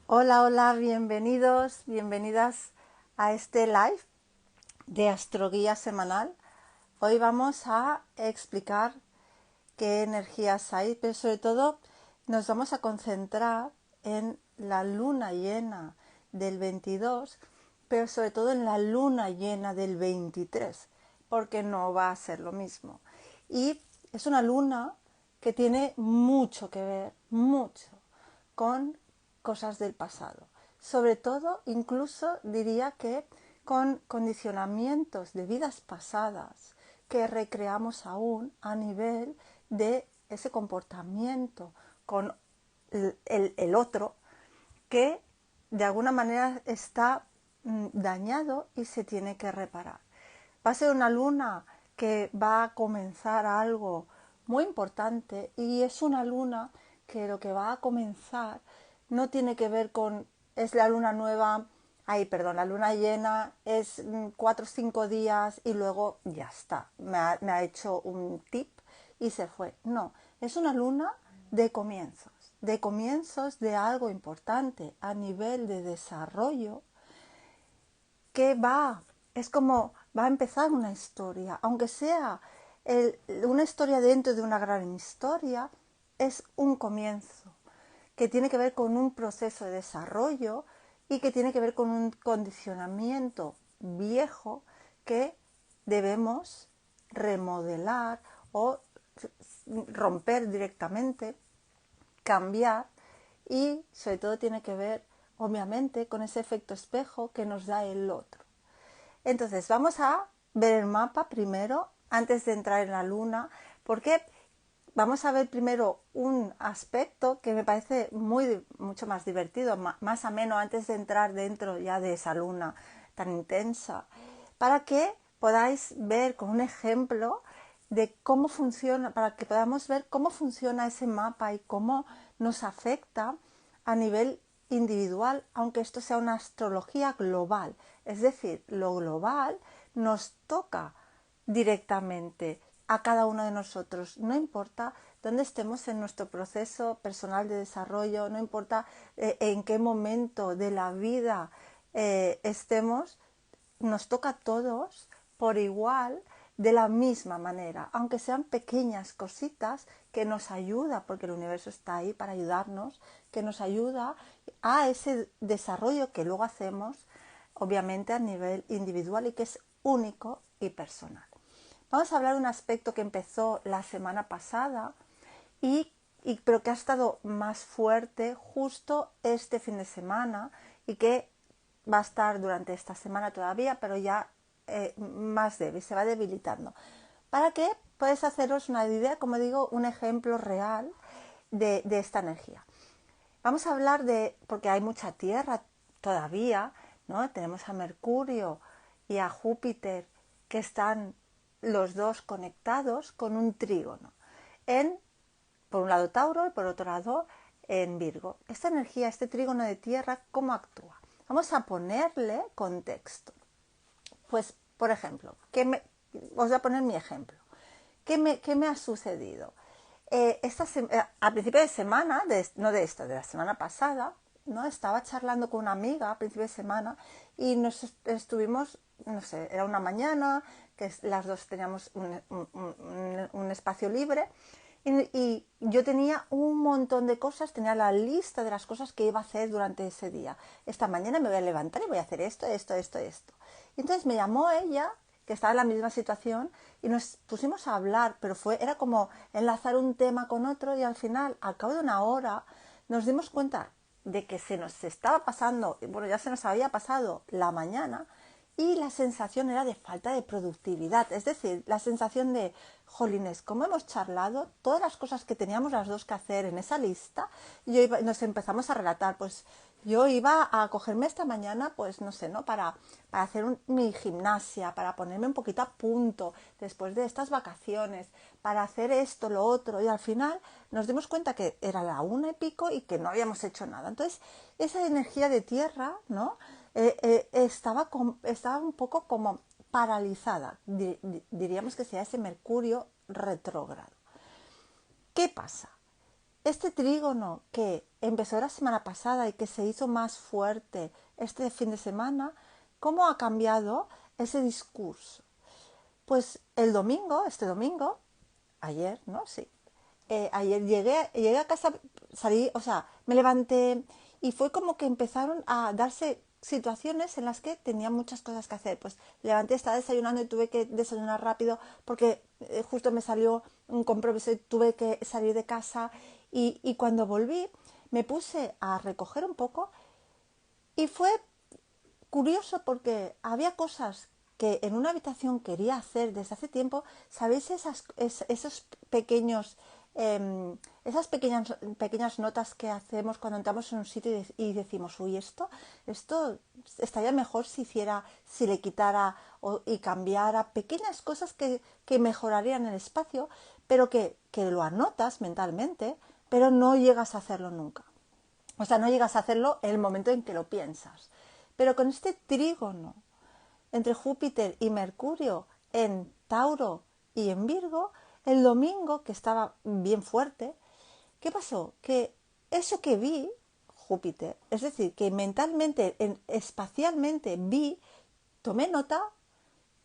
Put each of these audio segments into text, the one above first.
Hola, hola, bienvenidos, bienvenidas a este live de Astroguía semanal. Hoy vamos a explicar qué energías hay, pero sobre todo nos vamos a concentrar en la luna llena del 22, pero sobre todo en la luna llena del 23, porque no va a ser lo mismo. Y es una luna que tiene mucho que ver, mucho, con cosas del pasado. Sobre todo, incluso diría que con condicionamientos de vidas pasadas que recreamos aún a nivel de ese comportamiento con el otro que de alguna manera está dañado y se tiene que reparar. Va a ser una luna que va a comenzar algo muy importante y es una luna que lo que va a comenzar no tiene que ver con es la luna nueva, la luna llena es 4 o 5 días y luego ya está, me ha hecho un tip y se fue. No, es una luna de comienzos de algo importante a nivel de desarrollo que es como va a empezar una historia, aunque sea una historia dentro de una gran historia, es un comienzo que tiene que ver con un proceso de desarrollo y que tiene que ver con un condicionamiento viejo que debemos remodelar o romper directamente, cambiar y sobre todo tiene que ver obviamente con ese efecto espejo que nos da el otro. Entonces vamos a ver el mapa primero antes de entrar en la luna, porque vamos a ver primero un aspecto que me parece mucho más divertido, más ameno antes de entrar dentro ya de esa luna tan intensa, para que podáis ver con un ejemplo de cómo funciona, para que podamos ver cómo funciona ese mapa y cómo nos afecta a nivel individual, aunque esto sea una astrología global. Es decir, lo global nos toca directamente a cada uno de nosotros, no importa dónde estemos en nuestro proceso personal de desarrollo, no importa en qué momento de la vida estemos, nos toca a todos por igual, de la misma manera, aunque sean pequeñas cositas que nos ayuda, porque el universo está ahí para ayudarnos, que nos ayuda a ese desarrollo que luego hacemos, obviamente a nivel individual y que es único y personal. Vamos a hablar de un aspecto que empezó la semana pasada pero que ha estado más fuerte justo este fin de semana y que va a estar durante esta semana todavía, pero ya más débil, se va debilitando. Para que podáis haceros una idea, como digo, un ejemplo real de esta energía. Vamos a hablar porque hay mucha Tierra todavía, ¿no? Tenemos a Mercurio y a Júpiter que están los dos conectados con un trígono. Por un lado Tauro y por otro lado en Virgo. Esta energía, este trígono de tierra, ¿cómo actúa? Vamos a ponerle contexto. Pues, por ejemplo, os voy a poner mi ejemplo. ¿Qué me ha sucedido? A principio de semana, no de esta, de la semana pasada, ¿no? Estaba charlando con una amiga a principio de semana y nos estuvimos, no sé, era una mañana, que las dos teníamos un espacio libre y yo tenía un montón de cosas, tenía la lista de las cosas que iba a hacer durante ese día. Esta mañana me voy a levantar y voy a hacer esto, esto, esto, esto. Y entonces me llamó ella, que estaba en la misma situación, y nos pusimos a hablar, pero era como enlazar un tema con otro y al final, al cabo de una hora, nos dimos cuenta de que se nos estaba pasando, bueno, ya se nos había pasado la mañana y la sensación era de falta de productividad, es decir, la sensación de, jolines, como hemos charlado, todas las cosas que teníamos las dos que hacer en esa lista, nos empezamos a relatar, pues yo iba a cogerme esta mañana, pues no sé, ¿no? Para hacer mi gimnasia, para ponerme un poquito a punto después de estas vacaciones, para hacer esto, lo otro, y al final nos dimos cuenta que era la 1:00 y que no habíamos hecho nada. Entonces, esa energía de tierra, ¿no? Estaba un poco como paralizada, diríamos que sea ese Mercurio retrógrado. ¿Qué pasa? este trígono que empezó la semana pasada y que se hizo más fuerte este fin de semana, ¿cómo ha cambiado ese discurso? Pues este domingo, ayer, ¿no? Sí. Ayer llegué a casa, salí, o sea, me levanté y fue como que empezaron a darse situaciones en las que tenía muchas cosas que hacer. Pues levanté, estaba desayunando y tuve que desayunar rápido porque justo me salió un compromiso y tuve que salir de casa. Y cuando volví, me puse a recoger un poco y fue curioso porque había cosas que en una habitación quería hacer desde hace tiempo. ¿Sabéis esos pequeños, esas pequeñas notas que hacemos cuando entramos en un sitio y decimos, uy, esto estaría mejor si hiciera, si le quitara y cambiara pequeñas cosas que mejorarían el espacio, pero que lo anotas mentalmente, pero no llegas a hacerlo nunca? O sea, no llegas a hacerlo en el momento en que lo piensas. Pero con este trígono entre Júpiter y Mercurio en Tauro y en Virgo, el domingo, que estaba bien fuerte, ¿qué pasó? Que eso que vi, Júpiter, es decir, que mentalmente, espacialmente vi, tomé nota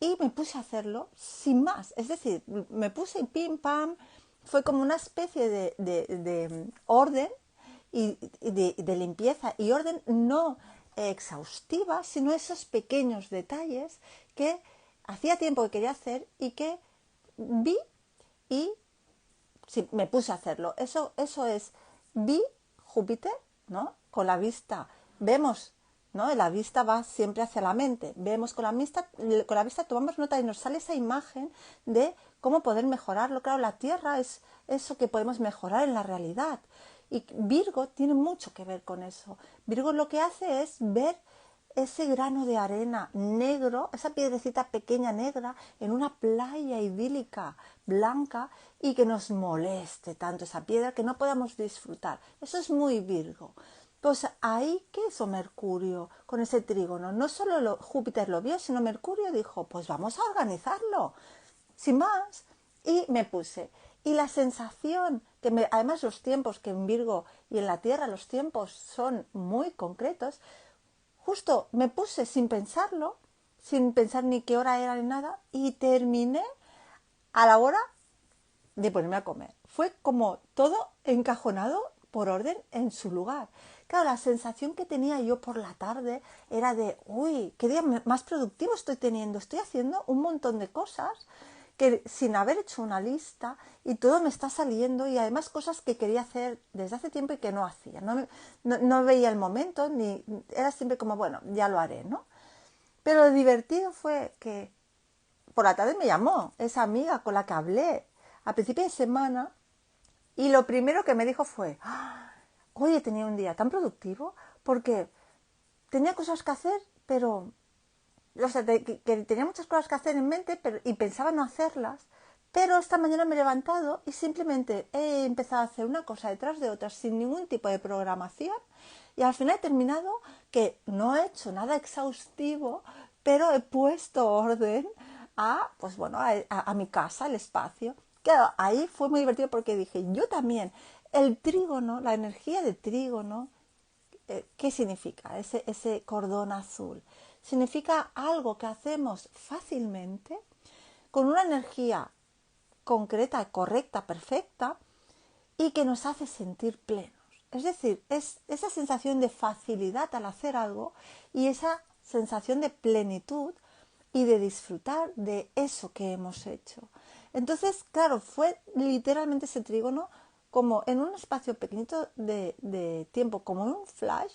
y me puse a hacerlo sin más. Es decir, me puse y pim, pam, fue como una especie de orden y de limpieza y orden no exhaustiva, sino esos pequeños detalles que hacía tiempo que quería hacer y que vi y sí, me puse a hacerlo. Eso es, vi Júpiter, ¿no? Con la vista, vemos, ¿no? La vista va siempre hacia la mente. Vemos con la vista tomamos nota y nos sale esa imagen de cómo poder mejorarlo. Claro, la Tierra es eso que podemos mejorar en la realidad. Y Virgo tiene mucho que ver con eso. Virgo lo que hace es ver ese grano de arena negro, esa piedrecita pequeña negra en una playa idílica blanca y que nos moleste tanto esa piedra que no podamos disfrutar. Eso es muy Virgo. Pues ahí, ¿qué hizo Mercurio con ese trígono? No solo Júpiter lo vio, sino Mercurio dijo, pues vamos a organizarlo, sin más. Y me puse. Y la sensación, además los tiempos que en Virgo y en la Tierra los tiempos son muy concretos, justo me puse sin pensarlo, sin pensar ni qué hora era ni nada, y terminé a la hora de ponerme a comer. Fue como todo encajonado por orden en su lugar. Claro, la sensación que tenía yo por la tarde era de, uy, qué día más productivo estoy teniendo. Estoy haciendo un montón de cosas que sin haber hecho una lista y todo me está saliendo y además cosas que quería hacer desde hace tiempo y que no hacía. No veía el momento, ni era siempre como, bueno, ya lo haré, ¿no? Pero lo divertido fue que por la tarde me llamó esa amiga con la que hablé a principio de semana y lo primero que me dijo fue, oye, tenía un día tan productivo porque tenía cosas que hacer, pero, o sea, que tenía muchas cosas que hacer en mente y pensaba no hacerlas, pero esta mañana me he levantado y simplemente he empezado a hacer una cosa detrás de otra sin ningún tipo de programación y al final he terminado que no he hecho nada exhaustivo, pero he puesto orden pues bueno, a mi casa, el espacio. Claro, ahí fue muy divertido porque dije, yo también, el trígono, la energía de trígono, ¿qué significa ese cordón azul? Significa algo que hacemos fácilmente, con una energía concreta, correcta, perfecta, y que nos hace sentir plenos. Es decir, es esa sensación de facilidad al hacer algo y esa sensación de plenitud y de disfrutar de eso que hemos hecho. Entonces, claro, fue literalmente ese trígono como en un espacio pequeñito de tiempo, como en un flash,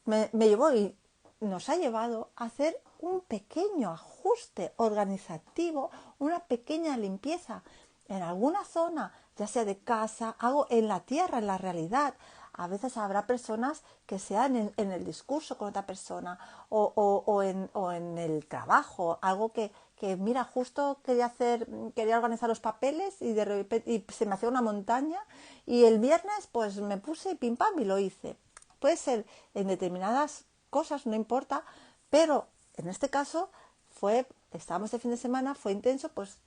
me llevó y nos ha llevado a hacer un pequeño ajuste organizativo, una pequeña limpieza en alguna zona, ya sea de casa, algo en la tierra, en la realidad. A veces habrá personas que sean en el discurso con otra persona o en el trabajo, algo que mira, justo quería organizar los papeles y de repente y se me hacía una montaña y el viernes pues me puse y pim pam y lo hice. Puede ser en determinadas cosas, no importa, pero en este caso estábamos de fin de semana, fue intenso, pues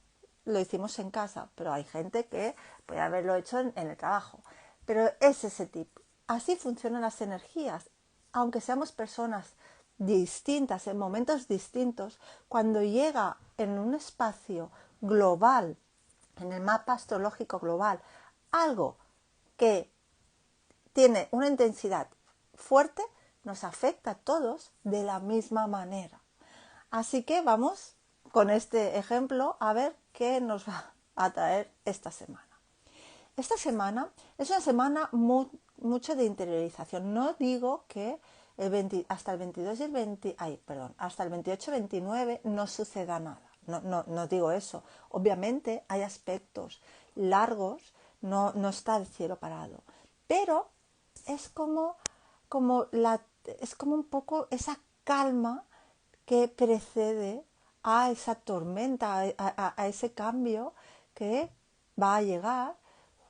lo hicimos en casa, pero hay gente que puede haberlo hecho en el trabajo. pero es ese tipo. Así funcionan las energías. Aunque seamos personas distintas, en momentos distintos, cuando llega en un espacio global, en el mapa astrológico global, algo que tiene una intensidad fuerte, nos afecta a todos de la misma manera. Así que vamos con este ejemplo a ver qué nos va a traer esta semana. Esta semana es una semana mucho de interiorización. No digo que hasta el 22 y hasta el 28-29 no suceda nada. No digo eso. Obviamente hay aspectos largos, no está el cielo parado. Pero es es como un poco esa calma que precede a esa tormenta, a ese cambio que va a llegar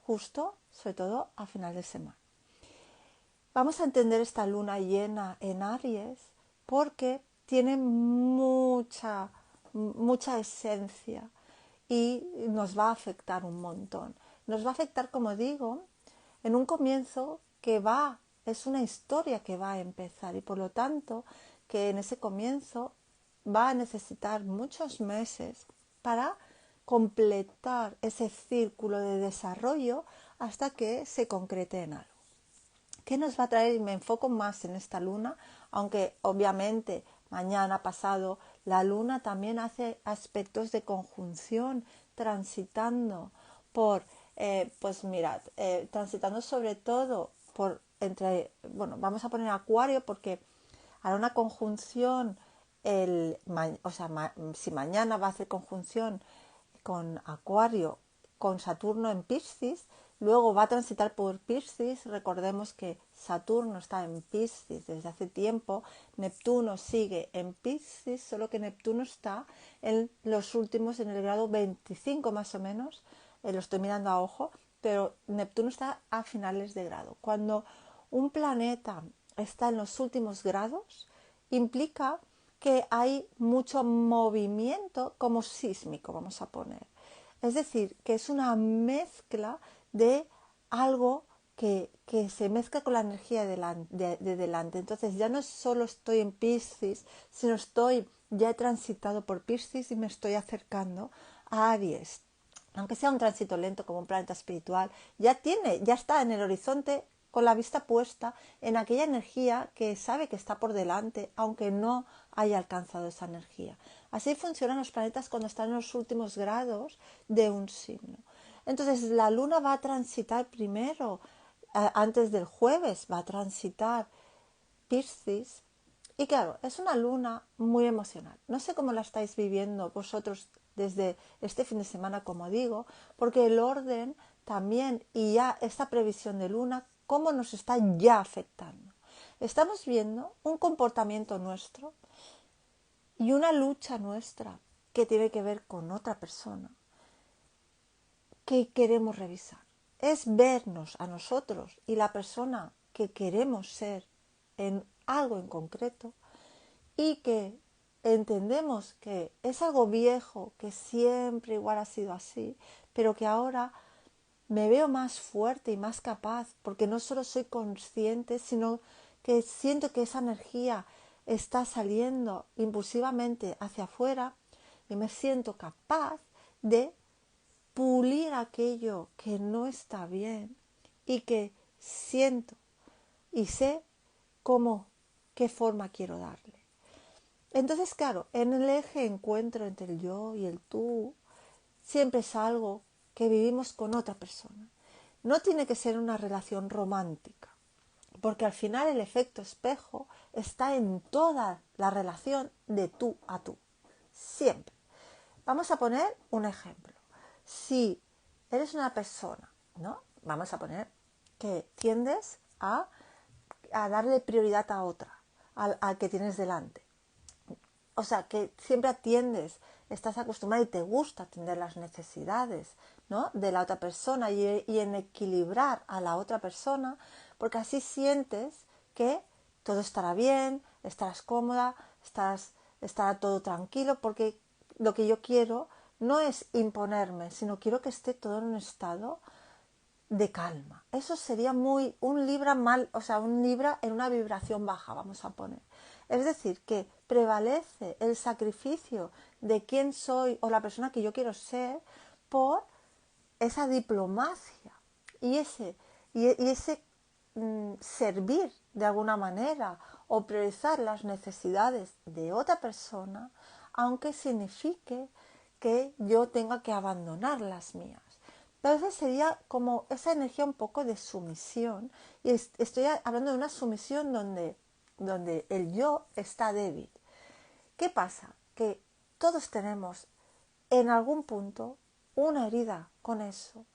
justo, sobre todo, a final de semana. Vamos a entender esta luna llena en Aries porque tiene mucha esencia y nos va a afectar un montón. Nos va a afectar, como digo, en un comienzo es una historia que va a empezar y por lo tanto que en ese comienzo va a necesitar muchos meses para completar ese círculo de desarrollo hasta que se concrete en algo. ¿Qué nos va a traer? Y me enfoco más en esta luna, aunque obviamente mañana pasado la luna también hace aspectos de conjunción, transitando por, pues mirad, transitando sobre todo por vamos a poner Acuario porque hará una conjunción, si mañana va a hacer conjunción con Acuario, con Saturno en Piscis, luego va a transitar por Piscis. Recordemos que Saturno está en Piscis desde hace tiempo, Neptuno sigue en Piscis, solo que Neptuno está en los últimos, en el grado 25 más o menos, lo estoy mirando a ojo, pero Neptuno está a finales de grado. Cuando un planeta está en los últimos grados, implica que hay mucho movimiento como sísmico, vamos a poner. Es decir, que es una mezcla de algo que se mezcla con la energía de delante. Entonces ya no solo estoy en Piscis, sino ya he transitado por Piscis y me estoy acercando a Aries. Aunque sea un tránsito lento como un planeta espiritual, ya está en el horizonte con la vista puesta en aquella energía que sabe que está por delante, aunque no haya alcanzado esa energía. Así funcionan los planetas cuando están en los últimos grados de un signo. Entonces la luna va a transitar primero, antes del jueves, va a transitar Piscis. Y claro, es una luna muy emocional. No sé cómo la estáis viviendo vosotros desde este fin de semana, como digo, porque el orden también y ya esta previsión de luna, cómo nos está ya afectando. Estamos viendo un comportamiento nuestro y una lucha nuestra que tiene que ver con otra persona que queremos revisar. Es vernos a nosotros y la persona que queremos ser en algo en concreto y que entendemos que es algo viejo, que siempre igual ha sido así, pero que ahora me veo más fuerte y más capaz porque no solo soy consciente, sino que siento que esa energía está saliendo impulsivamente hacia afuera y me siento capaz de pulir aquello que no está bien y que siento y sé qué forma quiero darle. Entonces, claro, en el eje encuentro entre el yo y el tú, siempre es algo que vivimos con otra persona. No tiene que ser una relación romántica, porque al final el efecto espejo está en toda la relación de tú a tú, siempre. Vamos a poner un ejemplo. Si eres una persona, ¿no? Vamos a poner que tiendes a darle prioridad a otra, al que tienes delante. O sea, que siempre atiendes, estás acostumbrado y te gusta atender las necesidades, ¿no?, de la otra persona y en equilibrar a la otra persona, porque así sientes que todo estará bien, estarás cómoda, estará todo tranquilo, porque lo que yo quiero no es imponerme, sino quiero que esté todo en un estado de calma. Eso sería muy un Libra mal, o sea, un Libra en una vibración baja, vamos a poner. Es decir, que prevalece el sacrificio de quién soy o la persona que yo quiero ser por esa diplomacia y ese servir de alguna manera o priorizar las necesidades de otra persona, aunque signifique que yo tenga que abandonar las mías. Entonces sería como esa energía un poco de sumisión, y estoy hablando de una sumisión donde el yo está débil. ¿Qué pasa? Que todos tenemos en algún punto una herida con eso.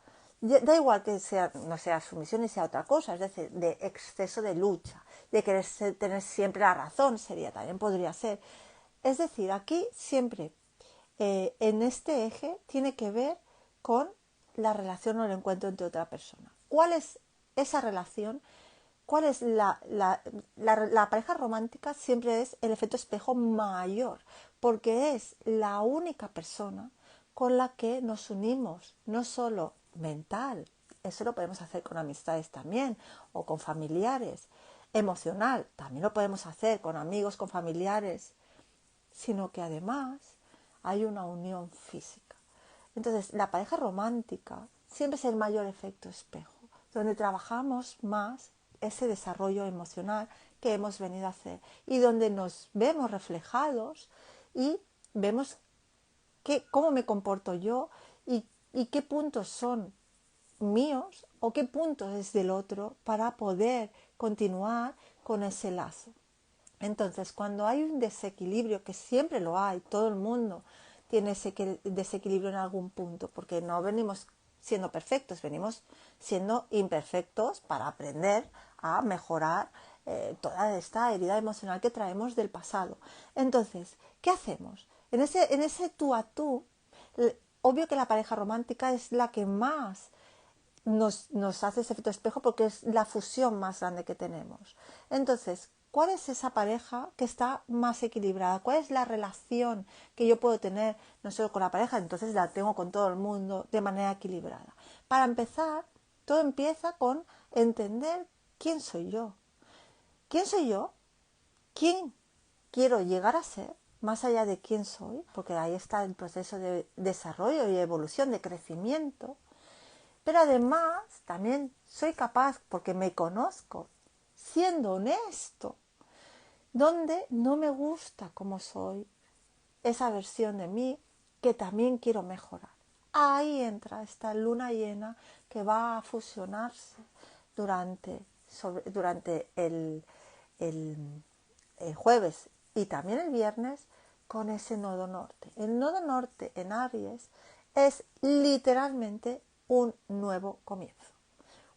Da igual que sea, no sea sumisión y sea otra cosa, es decir, de exceso de lucha, de querer tener siempre la razón, también podría ser. Es decir, aquí siempre en este eje tiene que ver con la relación o el encuentro entre otra persona. ¿Cuál es esa relación? ¿Cuál es la pareja romántica? Siempre es el efecto espejo mayor, porque es la única persona con la que nos unimos, no solo mental, eso lo podemos hacer con amistades también, o con familiares, emocional, también lo podemos hacer con amigos, con familiares, sino que además hay una unión física. Entonces, la pareja romántica siempre es el mayor efecto espejo, donde trabajamos más ese desarrollo emocional que hemos venido a hacer y donde nos vemos reflejados y vemos cómo me comporto yo y qué puntos son míos o qué puntos es del otro para poder continuar con ese lazo. Entonces, cuando hay un desequilibrio, que siempre lo hay, todo el mundo tiene ese desequilibrio en algún punto, porque no venimos siendo perfectos, venimos siendo imperfectos para aprender a mejorar toda esta herida emocional que traemos del pasado. Entonces, ¿qué hacemos? En ese tú a tú, obvio que la pareja romántica es la que más nos hace ese efecto espejo porque es la fusión más grande que tenemos. Entonces, ¿cuál es esa pareja que está más equilibrada? ¿Cuál es la relación que yo puedo tener no solo con la pareja, entonces la tengo con todo el mundo de manera equilibrada? Para empezar, todo empieza con entender quién soy yo. ¿Quién soy yo? ¿Quién quiero llegar a ser? Más allá de quién soy, porque ahí está el proceso de desarrollo y evolución, de crecimiento. Pero además también soy capaz, porque me conozco, siendo honesto, donde no me gusta como soy, esa versión de mí que también quiero mejorar. Ahí entra esta luna llena que va a fusionarse durante el jueves y también el viernes con ese nodo norte. El nodo norte en Aries es literalmente un nuevo comienzo.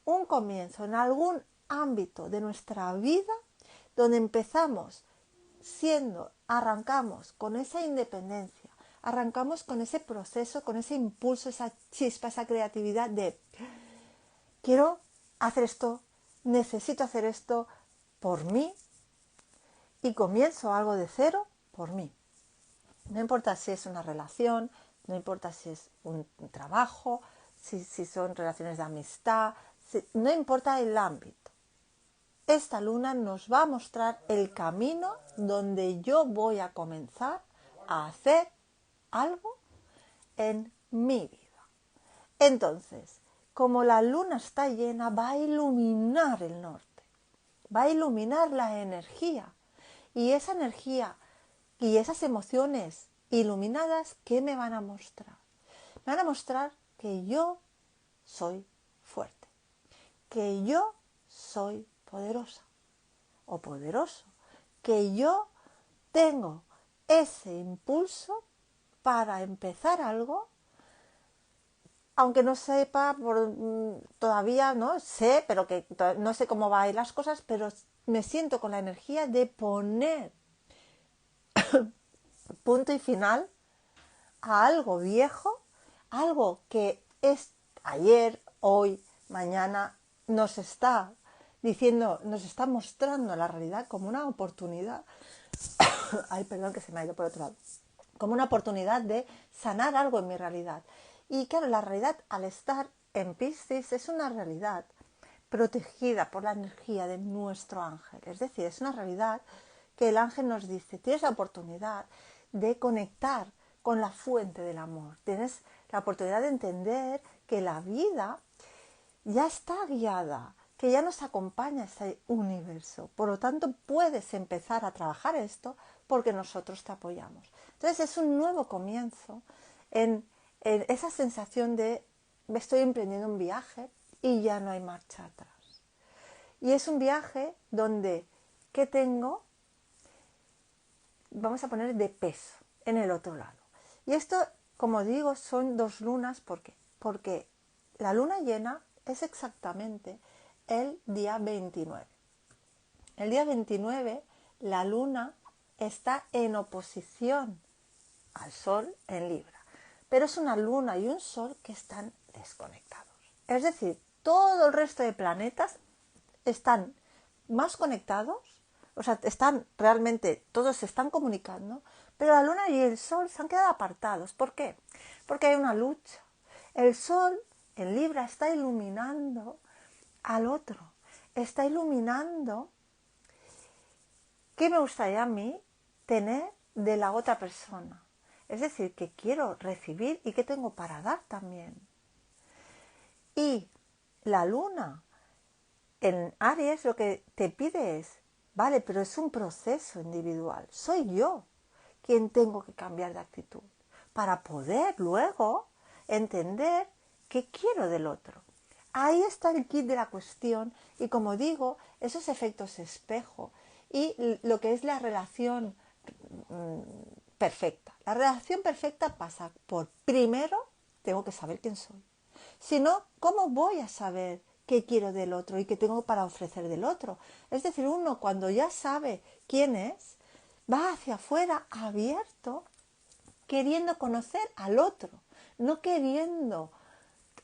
Un comienzo en algún ámbito de nuestra vida donde arrancamos con esa independencia, arrancamos con ese proceso, con ese impulso, esa chispa, esa creatividad de quiero hacer esto, necesito hacer esto por mí y comienzo algo de cero por mí. No importa si es una relación, no importa si es un trabajo, si son relaciones de amistad, no importa el ámbito. Esta luna nos va a mostrar el camino donde yo voy a comenzar a hacer algo en mi vida. Entonces, como la luna está llena, va a iluminar el norte, va a iluminar la energía. Y esa energía y esas emociones iluminadas, ¿qué me van a mostrar? Me van a mostrar que yo soy fuerte, que yo soy poderosa o poderoso, que yo tengo ese impulso para empezar algo, aunque no sepa todavía, no sé, pero que no sé cómo van a ir las cosas, pero me siento con la energía de poner punto y final a algo viejo, algo que es ayer, hoy, mañana, nos está diciendo, nos está mostrando la realidad como una oportunidad. Ay, perdón, que se me ha ido por otro lado. Como una oportunidad de sanar algo en mi realidad. Y claro, la realidad, al estar en Piscis es una realidad protegida por la energía de nuestro ángel. Es decir, es una realidad que el ángel nos dice, tienes la oportunidad de conectar con la fuente del amor. Tienes la oportunidad de entender que la vida ya está guiada, que ya nos acompaña este universo. Por lo tanto, puedes empezar a trabajar esto porque nosotros te apoyamos. Entonces, es un nuevo comienzo en esa sensación de estoy emprendiendo un viaje y ya no hay marcha atrás. Y es un viaje donde, ¿qué tengo? Vamos a poner de peso en el otro lado. Y esto, como digo, son 2 lunas. ¿Por qué? Porque la luna llena es exactamente el día 29. El día 29 la luna está en oposición al sol en Libra. Pero es una luna y un sol que están desconectados. Es decir, todo el resto de planetas están más conectados, o sea, están realmente, todos se están comunicando, pero la luna y el sol se han quedado apartados. ¿Por qué? Porque hay una lucha. El sol en Libra está iluminando al otro, está iluminando qué me gustaría a mí tener de la otra persona. Es decir, que quiero recibir y qué tengo para dar también. Y la luna en Aries lo que te pide es, vale, pero es un proceso individual. Soy yo quien tengo que cambiar de actitud para poder luego entender qué quiero del otro. Ahí está el kit de la cuestión y, como digo, esos efectos espejo y lo que es la relación perfecta. La relación perfecta pasa por, primero, tengo que saber quién soy. Si no, ¿cómo voy a saber qué quiero del otro y qué tengo para ofrecer del otro? Es decir, uno cuando ya sabe quién es, va hacia afuera abierto, queriendo conocer al otro, no queriendo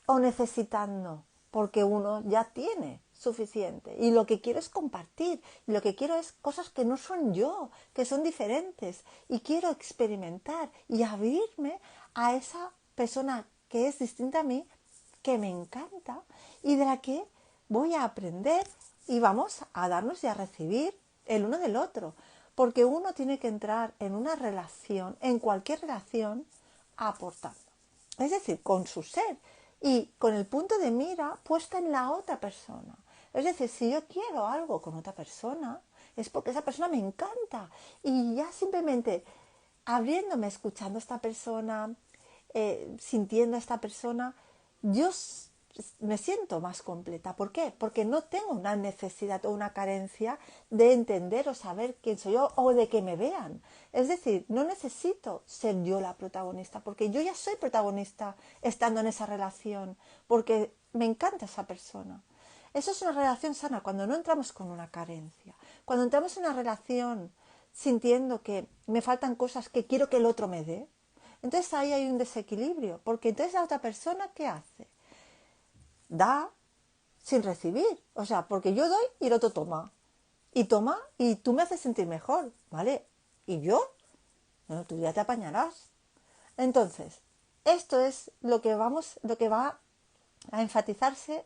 o necesitando, porque uno ya tiene suficiente y lo que quiero es compartir, y lo que quiero es cosas que no son yo, que son diferentes, y quiero experimentar y abrirme a esa persona que es distinta a mí, que me encanta y de la que voy a aprender y vamos a darnos y a recibir el uno del otro, porque uno tiene que entrar en una relación, en cualquier relación, aportando, es decir, con su ser y con el punto de mira puesta en la otra persona. Es decir, si yo quiero algo con otra persona, es porque esa persona me encanta y ya simplemente abriéndome, escuchando a esta persona, sintiendo a esta persona, yo me siento más completa. ¿Por qué? Porque no tengo una necesidad o una carencia de entender o saber quién soy yo o de que me vean. Es decir, no necesito ser yo la protagonista, porque yo ya soy protagonista estando en esa relación, porque me encanta esa persona. Eso es una relación sana, cuando no entramos con una carencia. Cuando entramos en una relación sintiendo que me faltan cosas que quiero que el otro me dé, entonces ahí hay un desequilibrio, porque entonces la otra persona, ¿qué hace? Da sin recibir, o sea, porque yo doy y el otro toma. Y toma y tú me haces sentir mejor, ¿vale? Y yo, bueno, tú ya te apañarás. Entonces, esto es lo que va a enfatizarse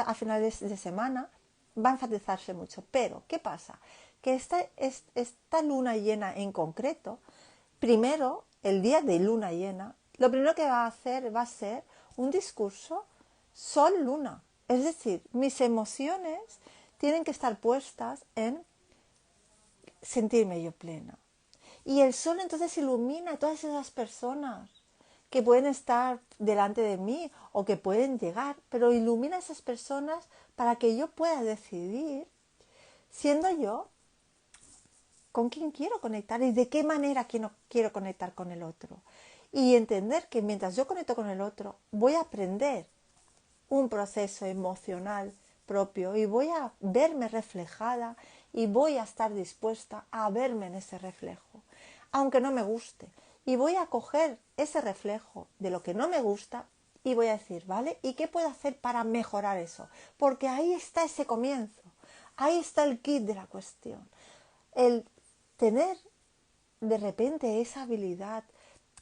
a finales de semana, va a enfatizarse mucho. Pero, ¿qué pasa? Que esta luna llena en concreto, primero, el día de luna llena, lo primero que va a hacer va a ser un discurso sol-luna. Es decir, mis emociones tienen que estar puestas en sentirme yo plena. Y el sol entonces ilumina a todas esas personas que pueden estar delante de mí o que pueden llegar, pero ilumina a esas personas para que yo pueda decidir, siendo yo, con quién quiero conectar y de qué manera quiero conectar con el otro. Y entender que mientras yo conecto con el otro, voy a aprender un proceso emocional propio y voy a verme reflejada y voy a estar dispuesta a verme en ese reflejo, aunque no me guste. Y voy a coger ese reflejo de lo que no me gusta y voy a decir, ¿vale? ¿Y qué puedo hacer para mejorar eso? Porque ahí está ese comienzo, ahí está el kit de la cuestión. El tener de repente esa habilidad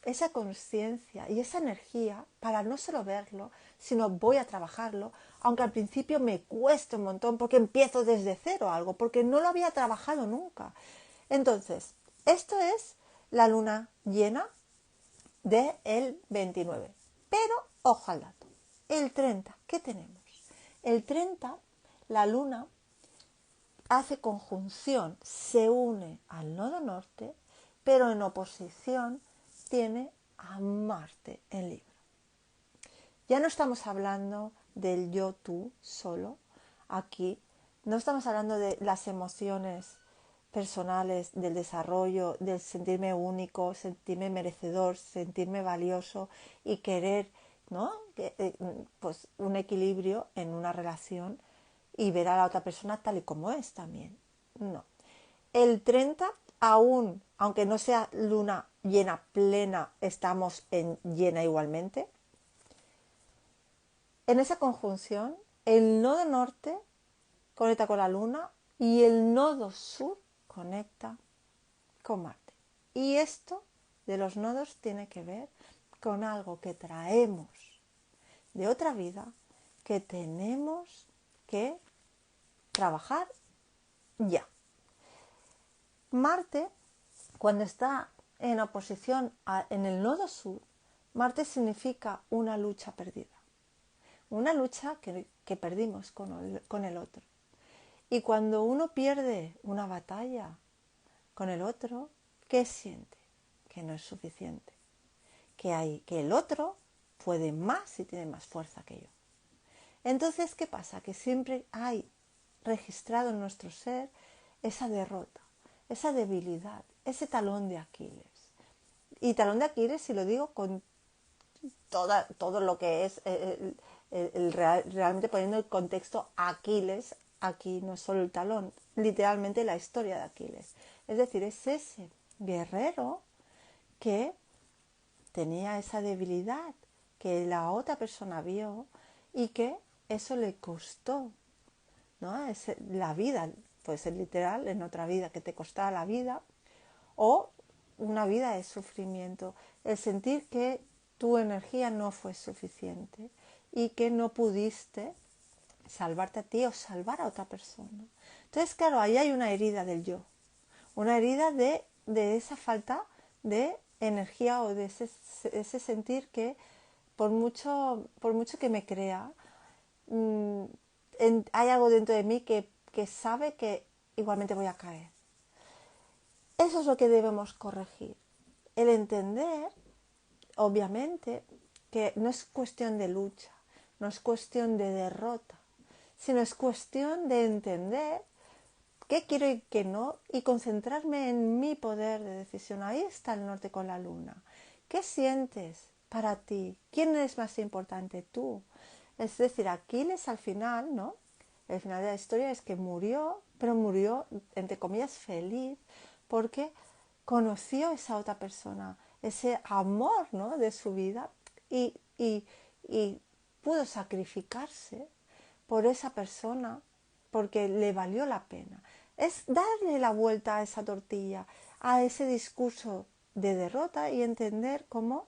esa conciencia y esa energía para no solo verlo, sino voy a trabajarlo, aunque al principio me cueste un montón porque empiezo desde cero algo, porque no lo había trabajado nunca. Entonces, esto es la luna llena del 29. Pero, ojo al dato, el 30, ¿qué tenemos? El 30, la luna hace conjunción, se une al nodo norte, pero en oposición tiene a Marte en Libra. Ya no estamos hablando del yo, tú, solo. Aquí no estamos hablando de las emociones personales, del desarrollo, del sentirme único, sentirme merecedor, sentirme valioso y querer, ¿no? Pues un equilibrio en una relación y ver a la otra persona tal y como es también. No. El 30 aún, aunque no sea luna llena plena, estamos en llena igualmente. En esa conjunción, el nodo norte conecta con la luna y el nodo sur conecta con Marte. Y esto de los nodos tiene que ver con algo que traemos de otra vida que tenemos que trabajar ya. Marte, cuando está en oposición en el nodo sur, Marte significa una lucha perdida. Una lucha que perdimos con el otro. Y cuando uno pierde una batalla con el otro, ¿qué siente? Que no es suficiente. Que el otro puede más y tiene más fuerza que yo. Entonces, ¿qué pasa? Que siempre hay registrado en nuestro ser esa derrota, esa debilidad, ese talón de Aquiles. Y talón de Aquiles, si lo digo con todo lo que es realmente poniendo el contexto Aquiles, aquí no es solo el talón, literalmente la historia de Aquiles. Es decir, es ese guerrero que tenía esa debilidad que la otra persona vio y que eso le costó, ¿no? Es la vida, puede ser literal, en otra vida que te costara la vida, o una vida de sufrimiento, el sentir que tu energía no fue suficiente y que no pudiste salvarte a ti o salvar a otra persona. Entonces, claro, ahí hay una herida del yo, una herida de esa falta de energía o de ese sentir que por mucho que me crea, hay algo dentro de mí que sabe que igualmente voy a caer. Eso es lo que debemos corregir. El entender, obviamente, que no es cuestión de lucha, no es cuestión de derrota, sino es cuestión de entender qué quiero y qué no y concentrarme en mi poder de decisión. Ahí está el norte con la luna. ¿Qué sientes para ti? ¿Quién es más importante, tú? Es decir, Aquiles al final, ¿no? El final de la historia es que murió, pero murió, entre comillas, feliz, porque conoció a esa otra persona, ese amor, ¿no? De su vida y pudo sacrificarse por esa persona porque le valió la pena. Es darle la vuelta a esa tortilla, a ese discurso de derrota y entender cómo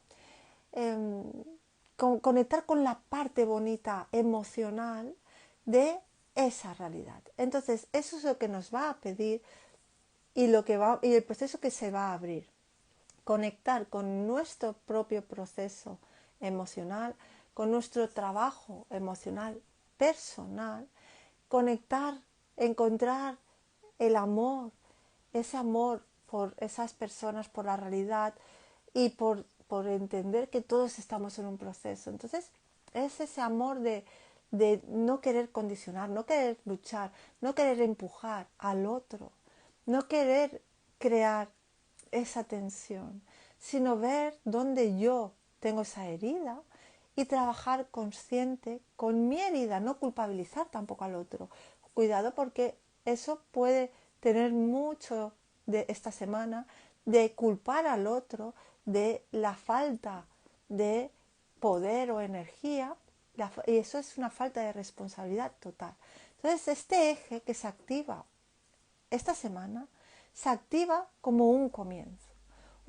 conectar con la parte bonita emocional de esa realidad. Entonces, eso es lo que nos va a pedir y el proceso que se va a abrir. Conectar con nuestro propio proceso emocional, con nuestro trabajo emocional personal, conectar, encontrar el amor, ese amor por esas personas, por la realidad y por entender que todos estamos en un proceso. Entonces, es ese amor de no querer condicionar, no querer luchar, no querer empujar al otro, no querer crear esa tensión, sino ver dónde yo tengo esa herida y trabajar consciente con mi herida, no culpabilizar tampoco al otro. Cuidado porque eso puede tener mucho de esta semana de culpar al otro de la falta de poder o energía y eso es una falta de responsabilidad total. Entonces este eje que se activa esta semana se activa como un comienzo.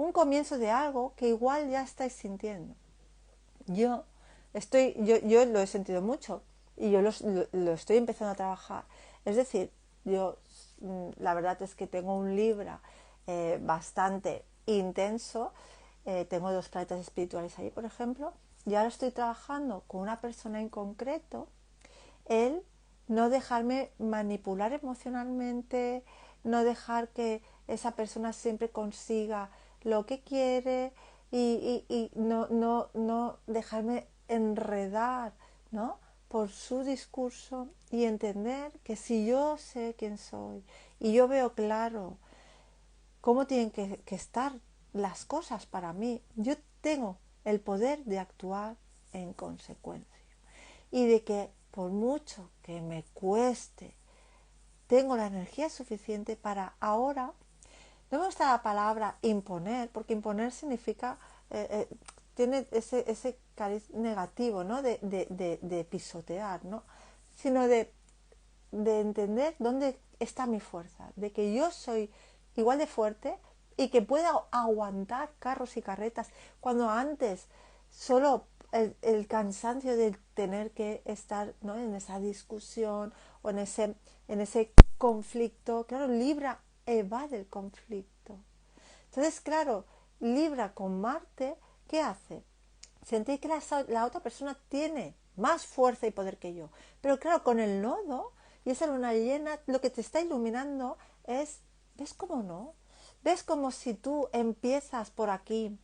un comienzo de algo que igual ya estáis sintiendo. Yo lo he sentido mucho y yo lo estoy empezando a trabajar. Es decir, la verdad es que tengo un Libra bastante intenso. Tengo 2 planetas espirituales ahí, por ejemplo, y ahora estoy trabajando con una persona en concreto el no dejarme manipular emocionalmente, no dejar que esa persona siempre consiga lo que quiere y no dejarme enredar, ¿no?, por su discurso, y entender que si yo sé quién soy y yo veo claro cómo tienen que estar las cosas para mí, yo tengo el poder de actuar en consecuencia. Y de que por mucho que me cueste, tengo la energía suficiente para ahora. No me gusta la palabra imponer, porque imponer significa, tiene ese cariz negativo, ¿no?, de pisotear, ¿no?, sino de entender dónde está mi fuerza, de que yo soy igual de fuerte y que pueda aguantar carros y carretas, cuando antes solo el cansancio de tener que estar, ¿no?, en esa discusión o en ese conflicto. Claro, Libra evade el conflicto. Entonces, claro, Libra con Marte, ¿qué hace? Sentir que la otra persona tiene más fuerza y poder que yo. Pero claro, con el nodo y esa luna llena, lo que te está iluminando es, ¿ves cómo no? ¿Ves como si tú empiezas por aquí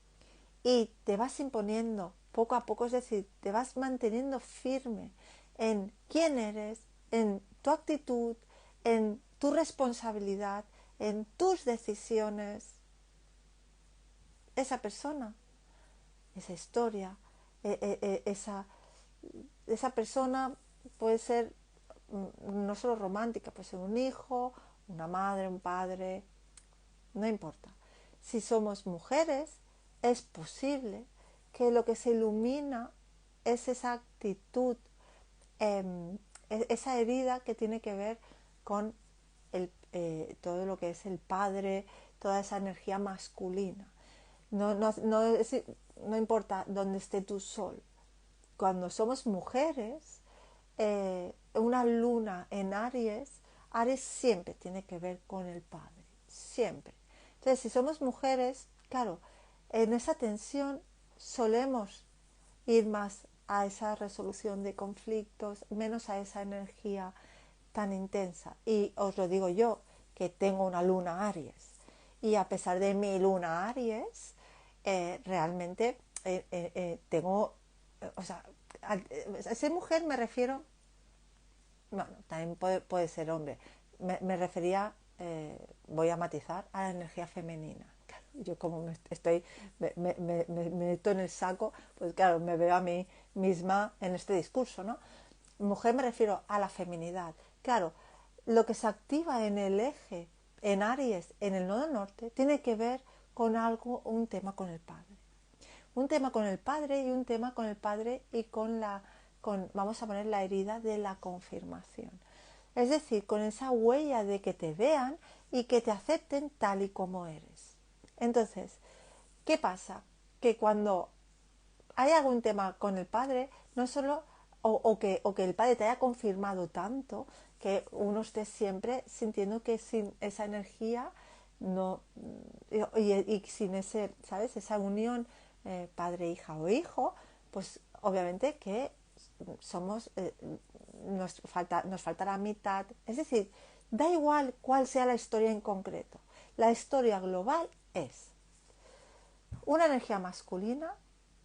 y te vas imponiendo poco a poco? Es decir, te vas manteniendo firme en quién eres, en tu actitud, en tu responsabilidad, en tus decisiones. Esa persona, esa historia, esa persona puede ser no solo romántica, puede ser un hijo, una madre, un padre, no importa. Si somos mujeres, es posible que lo que se ilumina es esa actitud, esa herida que tiene que ver con todo lo que es el padre, toda esa energía masculina. No importa dónde esté tu sol. Cuando somos mujeres, una luna en Aries, Aries siempre tiene que ver con el padre, siempre. Entonces, si somos mujeres, claro, en esa tensión solemos ir más a esa resolución de conflictos, menos a esa energía tan intensa. Y os lo digo yo, que tengo una luna Aries. Y a pesar de mi luna Aries, realmente tengo, o sea, a ser mujer me refiero, bueno, también puede ser hombre, me refería, voy a matizar, a la energía femenina. Claro, yo como me meto en el saco, pues claro, me veo a mí misma en este discurso, ¿no? Mujer me refiero a la feminidad. Claro, lo que se activa en el eje, en Aries, en el nodo norte, tiene que ver con algo, un tema con el padre. Un tema con el padre y un tema con el padre y vamos a poner la herida de la confirmación. Es decir, con esa huella de que te vean y que te acepten tal y como eres. Entonces, ¿qué pasa? Que cuando hay algún tema con el padre, no solo, o que el padre te haya confirmado tanto, que uno esté siempre sintiendo que sin esa energía no, y sin ¿sabes?, esa unión, padre-hija o hijo, pues obviamente que somos, nos falta la mitad. Es decir, da igual cuál sea la historia en concreto. La historia global es una energía masculina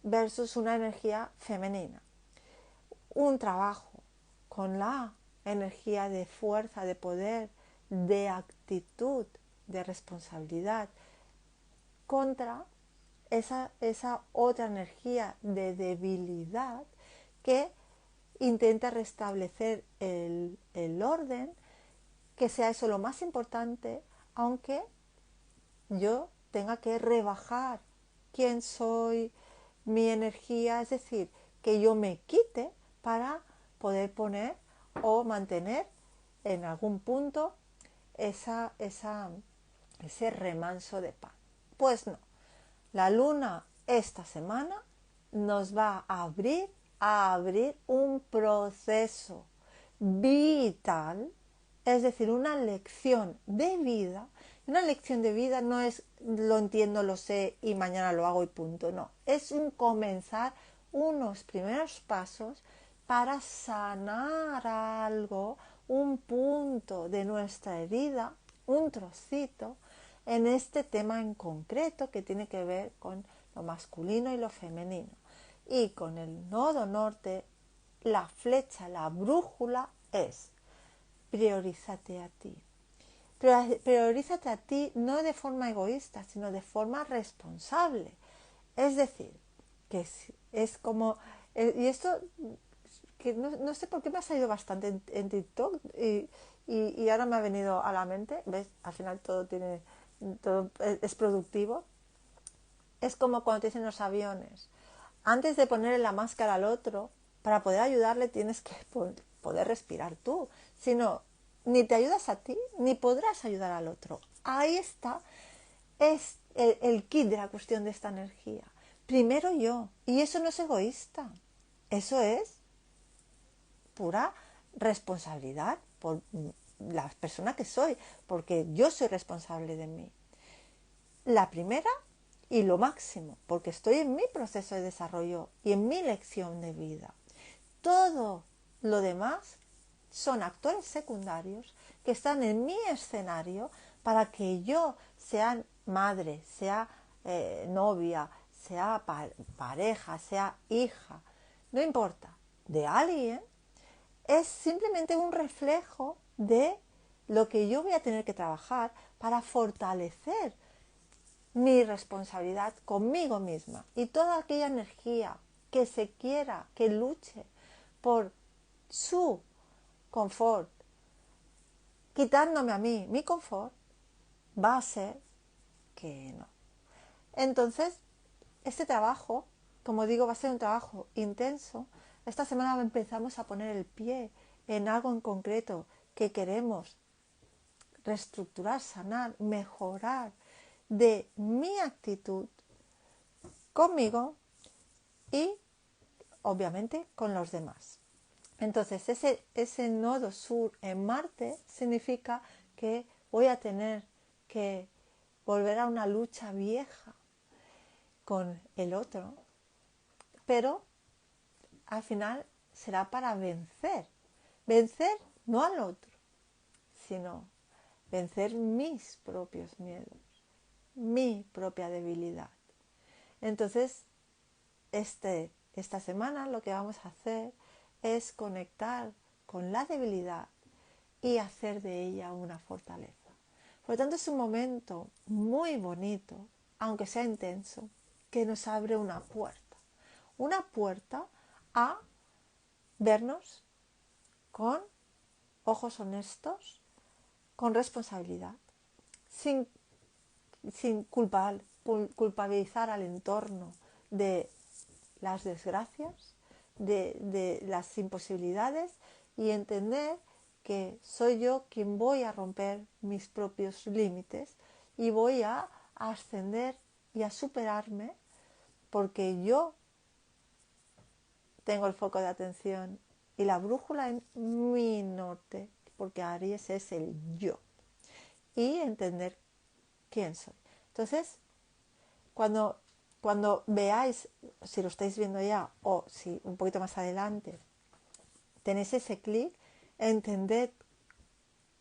versus una energía femenina. Un trabajo con la energía de fuerza, de poder, de actitud, de responsabilidad, contra esa otra energía de debilidad que intenta restablecer el orden, que sea eso lo más importante, aunque yo tenga que rebajar quién soy, mi energía, es decir, que yo me quite para poder poner o mantener en algún punto ese remanso de pan. Pues no, La luna esta semana nos va a abrir un proceso vital, es decir, una lección de vida. Una lección de vida no es lo entiendo, lo sé y mañana lo hago y punto, no. Es un comenzar unos primeros pasos para sanar algo, un punto de nuestra herida, un trocito, en este tema en concreto que tiene que ver con lo masculino y lo femenino. Y con el nodo norte, la flecha, la brújula es priorízate a ti. Priorízate a ti no de forma egoísta, sino de forma responsable. Es decir, que es como... y esto, que no sé por qué me ha salido bastante en TikTok y ahora me ha venido a la mente, ¿ves? Al final todo es productivo. Es como cuando te dicen los aviones. Antes de ponerle la máscara al otro, para poder ayudarle tienes que poder respirar tú. Si no, ni te ayudas a ti, ni podrás ayudar al otro. Ahí está, es el kit de la cuestión de esta energía. Primero yo. Y eso no es egoísta. Eso es pura responsabilidad por la persona que soy, porque yo soy responsable de mí. La primera y lo máximo, porque estoy en mi proceso de desarrollo y en mi lección de vida. Todo lo demás son actores secundarios que están en mi escenario para que yo sea madre, sea novia, sea pareja, sea hija, no importa, de alguien, es simplemente un reflejo de lo que yo voy a tener que trabajar para fortalecer mi responsabilidad conmigo misma y toda aquella energía que se quiera, que luche por su confort, quitándome a mí mi confort, va a ser que no. Entonces, este trabajo, como digo, va a ser un trabajo intenso. Esta semana empezamos a poner el pie en algo en concreto que queremos reestructurar, sanar, mejorar de mi actitud conmigo y obviamente con los demás. Entonces ese nodo sur en Marte significa que voy a tener que volver a una lucha vieja con el otro, pero al final será para vencer. Vencer no al otro, sino vencer mis propios miedos, mi propia debilidad. Entonces, esta semana lo que vamos a hacer es conectar con la debilidad y hacer de ella una fortaleza. Por lo tanto, es un momento muy bonito, aunque sea intenso, que nos abre una puerta a vernos con ojos honestos, con responsabilidad, sin culpabilizar al entorno de las desgracias, de las imposibilidades y entender que soy yo quien voy a romper mis propios límites y voy a ascender y a superarme porque yo tengo el foco de atención y la brújula en mi norte, porque Aries es el yo, y entender quién soy. Entonces, cuando veáis, si lo estáis viendo ya o si un poquito más adelante, tenéis ese clic, entended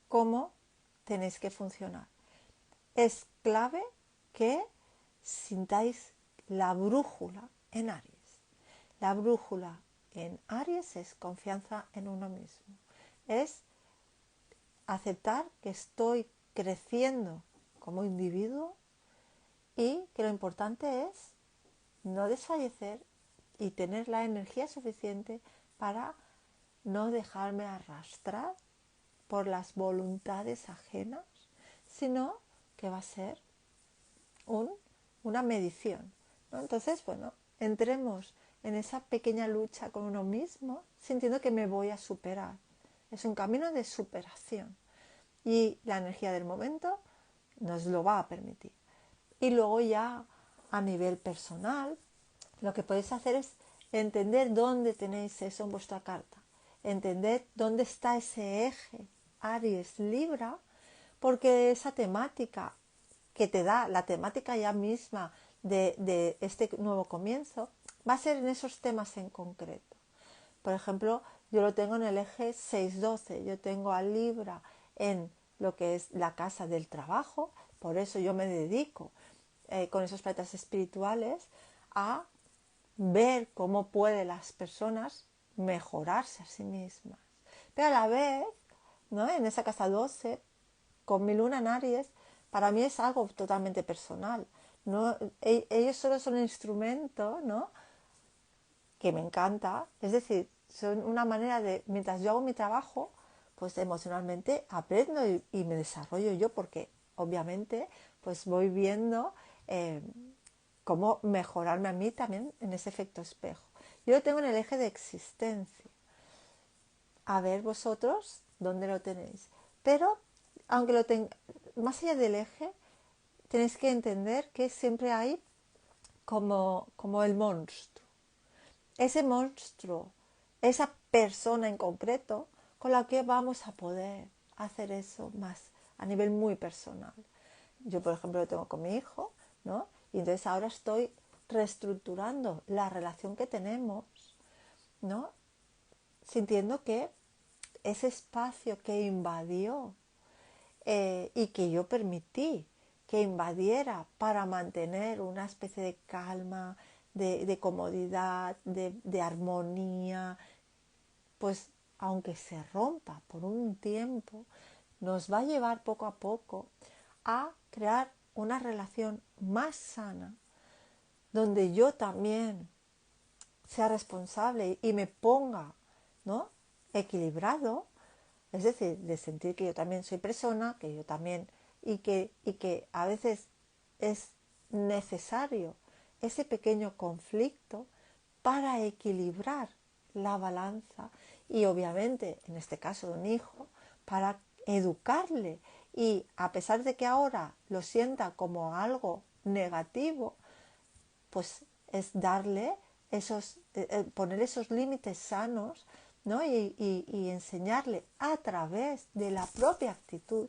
cómo tenéis que funcionar. Es clave que sintáis la brújula en Aries. La brújula en Aries es confianza en uno mismo. Es aceptar que estoy creciendo como individuo y que lo importante es no desfallecer y tener la energía suficiente para no dejarme arrastrar por las voluntades ajenas, sino que va a ser una medición, ¿no? Entonces, bueno, entremos en esa pequeña lucha con uno mismo, sintiendo que me voy a superar. Es un camino de superación y la energía del momento nos lo va a permitir. Y luego ya a nivel personal, lo que podéis hacer es entender dónde tenéis eso en vuestra carta, entender dónde está ese eje Aries Libra, porque esa temática que te da, la temática ya misma de este nuevo comienzo, va a ser en esos temas en concreto. Por ejemplo, yo lo tengo en el eje 6-12, yo tengo a Libra en lo que es la casa del trabajo, por eso yo me dedico con esos planetas espirituales a ver cómo pueden las personas mejorarse a sí mismas. Pero a la vez, ¿no? En esa casa 12, con mi luna en Aries, para mí es algo totalmente personal. No, ellos solo son un instrumento, ¿no? Que me encanta. Es decir, son una manera de, mientras yo hago mi trabajo, pues emocionalmente aprendo y me desarrollo yo, porque obviamente pues voy viendo cómo mejorarme a mí también en ese efecto espejo. Yo lo tengo en el eje de existencia. A ver vosotros dónde lo tenéis. Pero, aunque lo tenga, más allá del eje, tenéis que entender que siempre hay como el monstruo. Ese monstruo, esa persona en concreto, con la que vamos a poder hacer eso más a nivel muy personal. Yo, por ejemplo, lo tengo con mi hijo, ¿no? Y entonces ahora estoy reestructurando la relación que tenemos, ¿no? Sintiendo que ese espacio que invadió y que yo permití que invadiera para mantener una especie de calma, de comodidad, de armonía, pues aunque se rompa por un tiempo, nos va a llevar poco a poco a crear una relación más sana, donde yo también sea responsable y me ponga, ¿no?, equilibrado, es decir, de sentir que yo también soy persona, que yo también, y que a veces es necesario ese pequeño conflicto para equilibrar la balanza y obviamente, en este caso de un hijo, para educarle y a pesar de que ahora lo sienta como algo negativo, pues es darle esos, poner esos límites sanos, ¿no? Y enseñarle a través de la propia actitud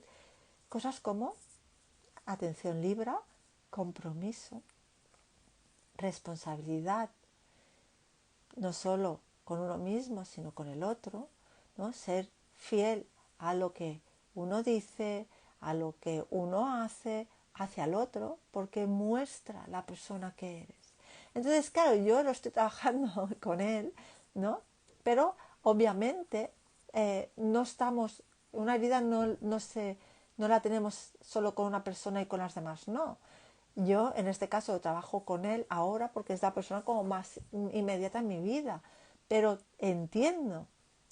cosas como atención Libra, compromiso, responsabilidad, no solo con uno mismo, sino con el otro, ¿no? Ser fiel a lo que uno dice, a lo que uno hace hacia el otro, porque muestra la persona que eres. Entonces, claro, yo lo estoy trabajando con él, ¿no? Pero obviamente no estamos, una herida no la tenemos solo con una persona y con las demás, no. Yo en este caso trabajo con él ahora porque es la persona como más inmediata en mi vida, pero entiendo,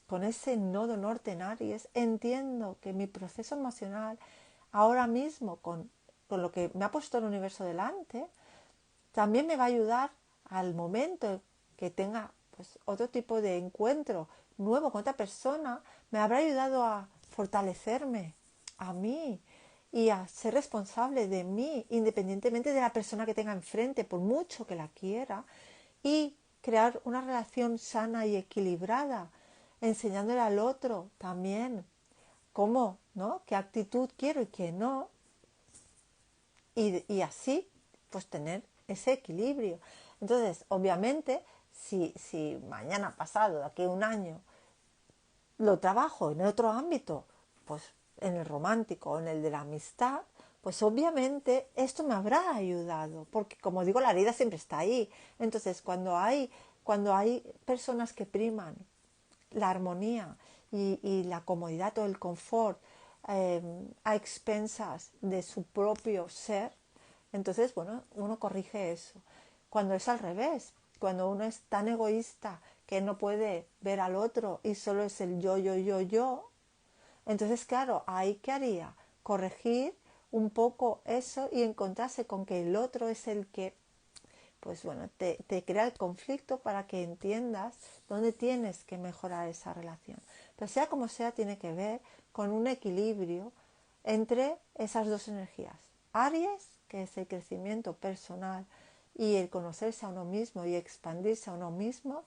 con ese nodo norte en Aries, entiendo que mi proceso emocional ahora mismo con lo que me ha puesto el universo delante, también me va a ayudar al momento que tenga pues otro tipo de encuentro nuevo con otra persona, me habrá ayudado a fortalecerme a mí y a ser responsable de mí, independientemente de la persona que tenga enfrente, por mucho que la quiera, y crear una relación sana y equilibrada, enseñándole al otro también cómo, ¿no?, qué actitud quiero y qué no, y así pues tener ese equilibrio. Entonces, obviamente, si mañana pasado, de aquí a un año, lo trabajo en otro ámbito, pues en el romántico o en el de la amistad, pues obviamente esto me habrá ayudado, porque como digo, la herida siempre está ahí. Entonces, cuando hay personas que priman la armonía y la comodidad o el confort a expensas de su propio ser, entonces, bueno, uno corrige eso. Cuando es al revés, cuando uno es tan egoísta que no puede ver al otro y solo es el yo, entonces, claro, ahí ¿qué haría? Corregir un poco eso y encontrarse con que el otro es el que, pues bueno, te crea el conflicto para que entiendas dónde tienes que mejorar esa relación. Pero sea como sea, tiene que ver con un equilibrio entre esas dos energías. Aries, que es el crecimiento personal y el conocerse a uno mismo y expandirse a uno mismo,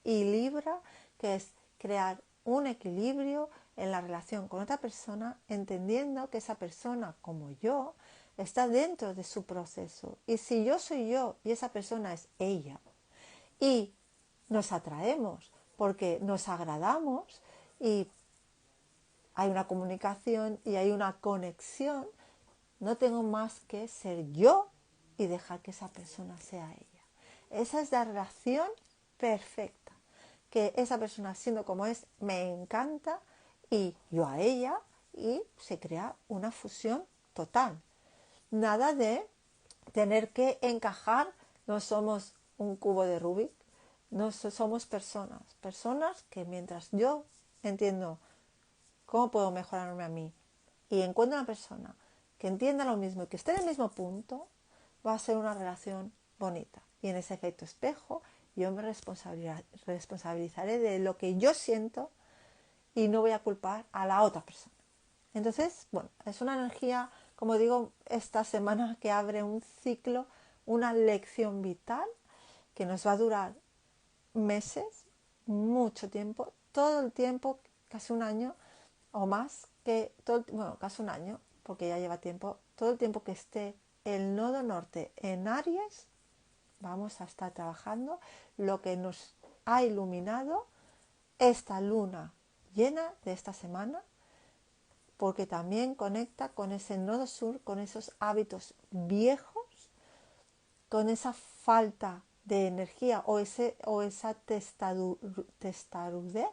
y Libra, que es crear un equilibrio en la relación con otra persona, entendiendo que esa persona, como yo, está dentro de su proceso. Y si yo soy yo y esa persona es ella, y nos atraemos porque nos agradamos y hay una comunicación y hay una conexión, no tengo más que ser yo y dejar que esa persona sea ella. Esa es la relación perfecta, que esa persona siendo como es me encanta y yo a ella, y se crea una fusión total. Nada de tener que encajar, no somos un cubo de Rubik, no somos personas que mientras yo entiendo cómo puedo mejorarme a mí y encuentro una persona que entienda lo mismo y que esté en el mismo punto, va a ser una relación bonita. Y en ese efecto espejo yo me responsabilizaré de lo que yo siento y no voy a culpar a la otra persona. Entonces, bueno, es una energía, como digo, esta semana que abre un ciclo, una lección vital que nos va a durar meses, mucho tiempo, todo el tiempo, casi un año o más, que todo, bueno, casi un año, porque ya lleva tiempo, todo el tiempo que esté el nodo norte en Aries, vamos a estar trabajando lo que nos ha iluminado esta luna llena de esta semana, porque también conecta con ese nodo sur, con esos hábitos viejos, con esa falta de energía o esa testarudez.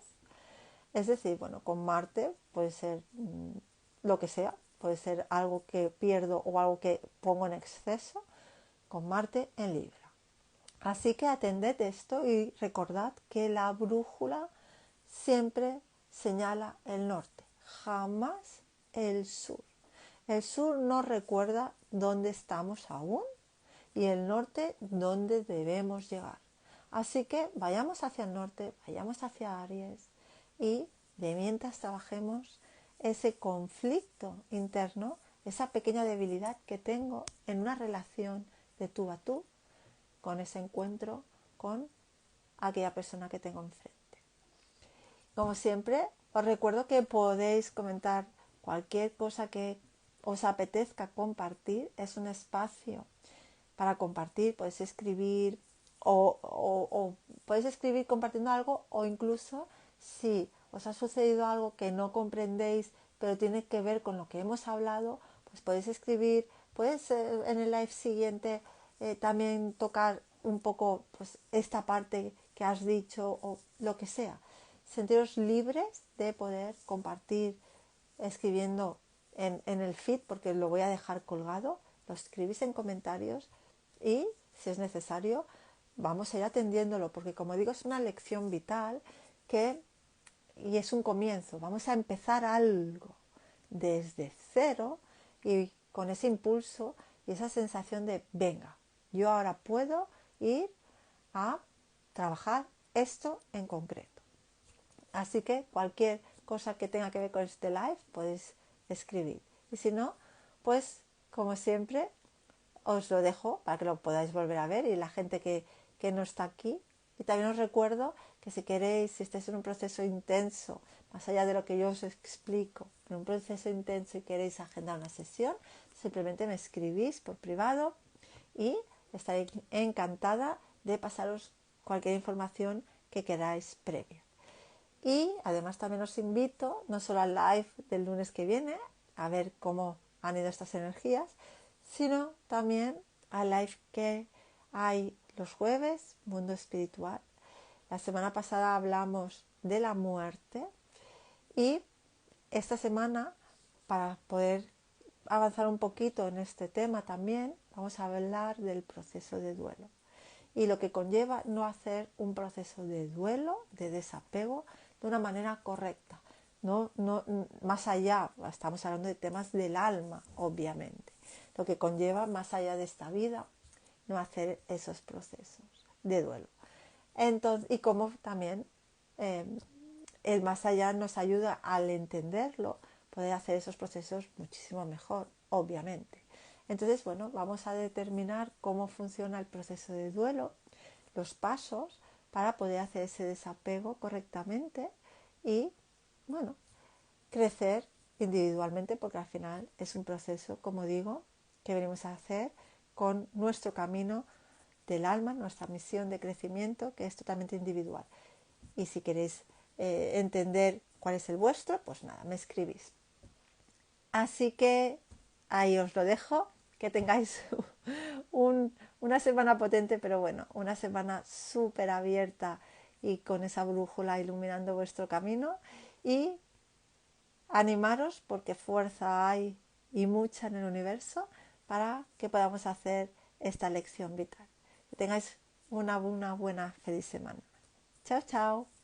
Es decir, bueno, con Marte puede ser lo que sea, puede ser algo que pierdo o algo que pongo en exceso, con Marte en Libra. Así que atended esto y recordad que la brújula siempre señala el norte, jamás el sur. El sur nos recuerda dónde estamos aún y el norte dónde debemos llegar. Así que vayamos hacia el norte, vayamos hacia Aries y de mientras trabajemos ese conflicto interno, esa pequeña debilidad que tengo en una relación de tú a tú con ese encuentro con aquella persona que tengo enfrente. Como siempre, os recuerdo que podéis comentar cualquier cosa que os apetezca compartir. Es un espacio para compartir. Podéis escribir o podéis escribir compartiendo algo, o incluso si os ha sucedido algo que no comprendéis pero tiene que ver con lo que hemos hablado, pues podéis escribir. Puedes en el live siguiente también tocar un poco pues esta parte que has dicho o lo que sea. Sentiros libres de poder compartir escribiendo en el feed, porque lo voy a dejar colgado, lo escribís en comentarios y si es necesario vamos a ir atendiéndolo, porque como digo es una lección vital y es un comienzo. Vamos a empezar algo desde cero y con ese impulso y esa sensación de venga, yo ahora puedo ir a trabajar esto en concreto. Así que cualquier cosa que tenga que ver con este live podéis escribir. Y si no, pues como siempre os lo dejo para que lo podáis volver a ver, y la gente que no está aquí. Y también os recuerdo que si queréis, si estáis en un proceso intenso, más allá de lo que yo os explico, en un proceso intenso y queréis agendar una sesión, simplemente me escribís por privado y estaré encantada de pasaros cualquier información que queráis previa. Y además también os invito no solo al live del lunes que viene, a ver cómo han ido estas energías, sino también al live que hay los jueves, Mundo Espiritual. La semana pasada hablamos de la muerte y esta semana, para poder avanzar un poquito en este tema también, vamos a hablar del proceso de duelo y lo que conlleva no hacer un proceso de duelo, de desapego, de una manera correcta. No, más allá, estamos hablando de temas del alma, obviamente. Lo que conlleva más allá de esta vida, no hacer esos procesos de duelo. Entonces, y como también el más allá nos ayuda al entenderlo, poder hacer esos procesos muchísimo mejor, obviamente. Entonces, bueno, vamos a determinar cómo funciona el proceso de duelo, los pasos para poder hacer ese desapego correctamente y, bueno, crecer individualmente, porque al final es un proceso, como digo, que venimos a hacer con nuestro camino del alma, nuestra misión de crecimiento, que es totalmente individual. Y si queréis entender cuál es el vuestro, pues nada, me escribís. Así que ahí os lo dejo, que tengáis una semana potente, pero bueno, una semana súper abierta y con esa brújula iluminando vuestro camino. Y animaros porque fuerza hay y mucha en el universo para que podamos hacer esta lección vital. Que tengáis una buena, feliz semana. Chao, chao.